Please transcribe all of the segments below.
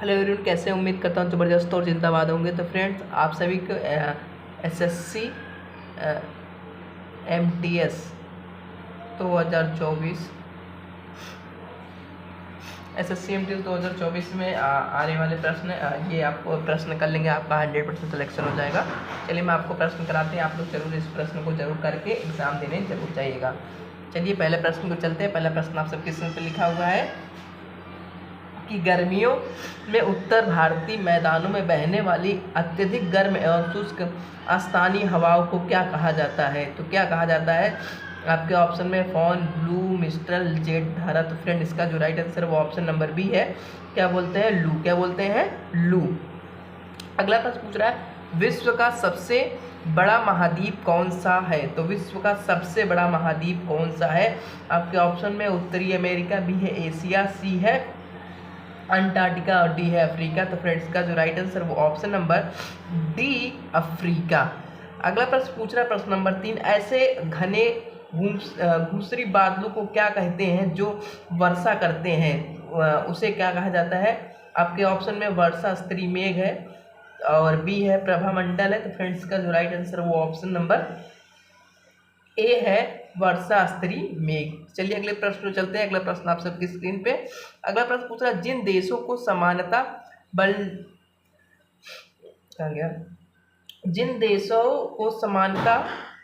Hello everyone, कैसे हैं? उम्मीद करता हूँ ज़बरदस्त और जिंदाबाद होंगे। तो फ्रेंड्स, आप सभी को एसएससी एमटीएस 2024 एसएससी एमटीएस 2024 में आने वाले प्रश्न ये आपको प्रश्न कर लेंगे, आपका 100% सिलेक्शन हो जाएगा। चलिए मैं आपको प्रश्न कराते हैं, आप लोग जरूर इस प्रश्न को जरूर करके एग्ज़ाम देने जरूर जाइएगा। चलिए पहले प्रश्न को चलते हैं। पहला प्रश्न आप सबके स्क्रीन पर लिखा हुआ है कि गर्मियों में उत्तर भारतीय मैदानों में बहने वाली अत्यधिक गर्म एवं शुष्क स्थानीय हवाओं को क्या कहा जाता है? तो क्या कहा जाता है? आपके ऑप्शन में फॉन, ब्लू, मिस्ट्रल, जेट धारा। तो फ्रेंड, इसका जो राइट आंसर वो ऑप्शन नंबर बी है। क्या बोलते हैं? लू। क्या बोलते हैं? लू। अगला प्रश्न पूछ रहा है, विश्व का सबसे बड़ा महाद्वीप कौन सा है? तो विश्व का सबसे बड़ा महाद्वीप कौन सा है? आपके ऑप्शन में उत्तरी अमेरिका, बी है एशिया, सी है अंटार्कटिका और डी है अफ्रीका। तो फ्रेंड्स, का जो राइट आंसर वो ऑप्शन नंबर डी अफ्रीका। अगला प्रश्न पूछ रहा है, प्रश्न नंबर 3, ऐसे घने घुसरी बादलों को क्या कहते हैं जो वर्षा करते हैं? उसे क्या कहा जाता है? आपके ऑप्शन में वर्षा स्तरीय मेघ है और बी है प्रभामंडल है। तो फ्रेंड्स, का जो राइट आंसर वो ऑप्शन नंबर ए है वर्षा स्तरीय मेघ। चलिए अगले प्रश्न पर चलते हैं। अगला प्रश्न आप सबकी स्क्रीन पे। अगला प्रश्न पूछ रहा है, जिन देशों को समानता बल कहा गया जिन देशों को समानता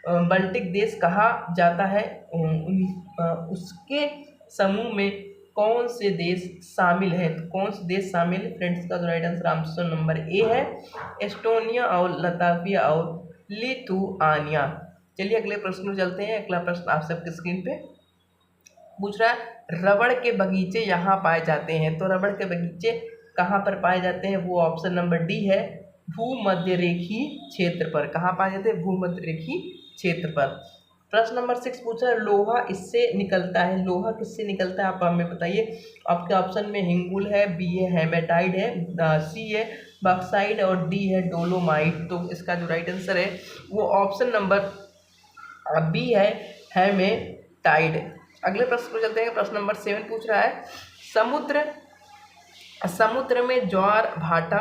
बाल्टिक देश कहा जाता है, उसके समूह में कौन से देश शामिल है? तो कौन से देश शामिल है? फ्रेंड्स, का जो right answer option number A है एस्टोनिया और लताविया और लिथुआनिया। चलिए अगले प्रश्न में चलते हैं। अगला प्रश्न आप सबके स्क्रीन पे पूछ रहा है, रबड़ के बगीचे यहाँ पाए जाते हैं। तो रबड़ के बगीचे कहाँ पर पाए जाते हैं? वो ऑप्शन नंबर डी है भूमध्यरेखीय क्षेत्र पर। कहाँ पाए जाते हैं? भूमध्यरेखीय क्षेत्र पर। प्रश्न नंबर 6 पूछा है, लोहा इससे निकलता है। लोहा किससे निकलता है? आप हमें बताइए। आपके ऑप्शन में हिंगुल है, बी है हेमेटाइट है, सी है बॉक्साइट और डी है डोलोमाइट। तो इसका जो राइट आंसर है वो ऑप्शन नंबर बी है हेमेटाइट। अगले प्रश्न को चलते हैं। प्रश्न नंबर 7 पूछ रहा है, समुद्र में ज्वार भाटा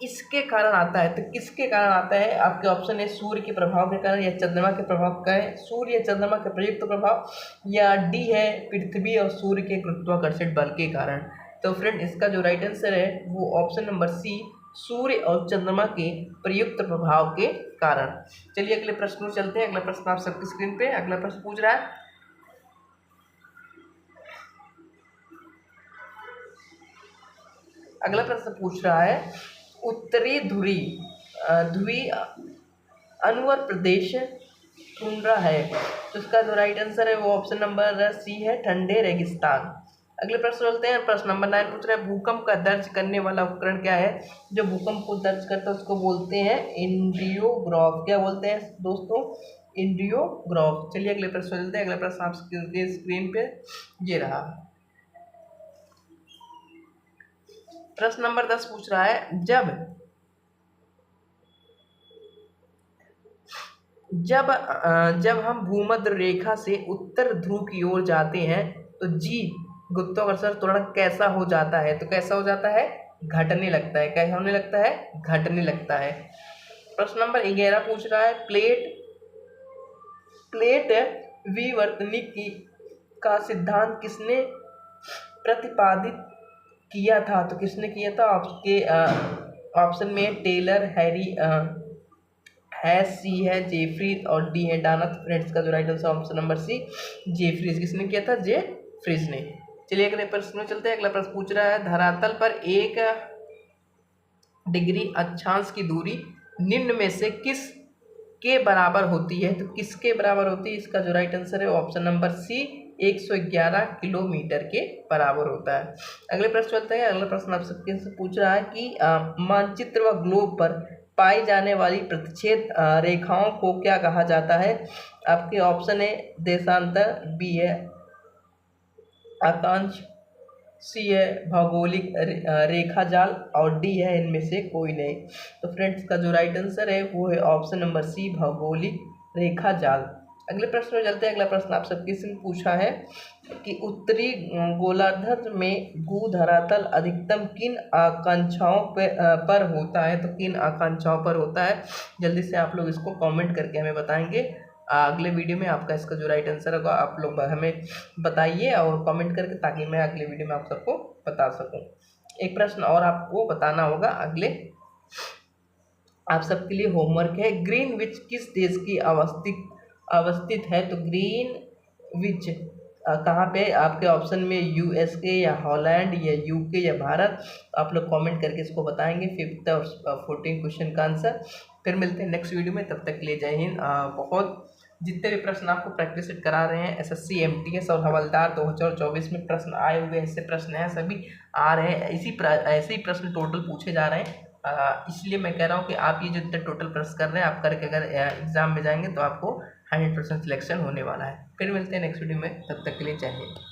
इसके कारण आता है। तो किसके कारण आता है? आपके ऑप्शन है सूर्य के प्रभाव के कारण या चंद्रमा के प्रभाव का है, सूर्य या चंद्रमा के प्रयुक्त प्रभाव, या डी है पृथ्वी और सूर्य के गुरुत्वाकर्षण बल के कारण। तो फ्रेंड, इसका जो राइट आंसर है वो ऑप्शन नंबर सी सूर्य और चंद्रमा के प्रयुक्त प्रभाव के कारण। चलिए अगले प्रश्न में चलते हैं। अगला प्रश्न आप सबकी स्क्रीन पे। अगला प्रश्न पूछ रहा है, उत्तरी ध्रुवी अनुवर प्रदेश टुंड्रा है। तो इसका जो राइट आंसर है वो ऑप्शन नंबर सी है ठंडे रेगिस्तान। अगले प्रश्न चलते हैं। प्रश्न नंबर 9 पूछ रहा है, भूकंप का दर्ज करने वाला उपकरण क्या है? जो भूकंप को दर्ज करता है उसको बोलते हैं इंडियोग्राफ। क्या बोलते हैं दोस्तों? इंडियोग्राफ। चलिए अगले प्रश्न चलते हैं। अगला प्रश्न आप स्क्रीन पे ये रहा। प्रश्न नंबर 10 पूछ रहा है, जब हम भूमध्य रेखा से उत्तर ध्रुव की ओर जाते हैं तो जी गुरुत्वाकर्षण त्वरण कैसा हो जाता है? तो कैसा हो जाता है? घटने लगता है। कैसा होने लगता है? घटने लगता है। प्रश्न नंबर 11 पूछ रहा है, प्लेट विवर्तनिक का सिद्धांत किसने प्रतिपादित किया था? तो किसने किया था? आपके ऑप्शन में टेलर, हैरी है, सी है जेफ्रीज और डी है डानथ। फ्रेंड्स, का जो right answer option number C Jeffreys. किसने किया था? जेफ्रीज ने। चलिए अगले प्रश्न में चलते हैं। अगला प्रश्न पूछ रहा है, धरातल पर 1 डिग्री अक्षांश की दूरी निम्न में से किस के बराबर होती है? तो किसके बराबर होती है? इसका जो राइट आंसर है ऑप्शन नंबर सी 111 किलोमीटर के बराबर होता है। अगले प्रश्न चलते हैं। अगला प्रश्न आप सबके से पूछ रहा है कि मानचित्र व ग्लोब पर पाई जाने वाली प्रतिच्छेद रेखाओं को क्या कहा जाता है? आपके ऑप्शन है देशांतर, बी है अक्षांश, सी है भौगोलिक रेखा जाल और डी है इनमें से कोई नहीं। तो फ्रेंड्स, का जो राइट आंसर है वो है ऑप्शन नंबर सी भौगोलिक रेखा जाल। अगले प्रश्न में चलते हैं। अगला प्रश्न आप सबके से पूछा है कि उत्तरी गोलार्ध में भूधरातल अधिकतम किन आकांक्षाओं पर होता है। तो किन आकांक्षाओं पर होता है, जल्दी से आप लोग इसको कमेंट करके हमें बताएंगे। अगले वीडियो में आपका इसका जो राइट आंसर होगा आप लोग हमें बताइए और कमेंट करके, ताकि मैं अगले वीडियो में आप सबको बता सकूं। एक प्रश्न और आपको बताना होगा अगले, आप सबके लिए होमवर्क है। ग्रीनविच किस देश की अवस्थित है। तो ग्रीनविच कहाँ पे, आपके ऑप्शन में यूएसए या हॉलैंड या यूके या भारत। आप लोग कमेंट करके इसको बताएंगे 5th और 14 क्वेश्चन का आंसर। फिर मिलते हैं नेक्स्ट वीडियो में, तब तक के लिए जय हिंद। बहुत जितने भी प्रश्न आपको प्रैक्टिस सेट करा रहे हैं, एसएससी एमटीएस और हवलदार 2024 में प्रश्न आए हुए ऐसे प्रश्न हैं, सभी आ रहे हैं, ऐसे ही प्रश्न टोटल पूछे जा रहे हैं। इसलिए मैं कह रहा हूँ कि आप ये जो टोटल प्रश्न कर रहे हैं, आप करके अगर एग्जाम में जाएंगे तो आपको 100% सिलेक्शन होने वाला है। फिर मिलते हैं नेक्स्ट वीडियो में, तब तक के लिए जय हिंद।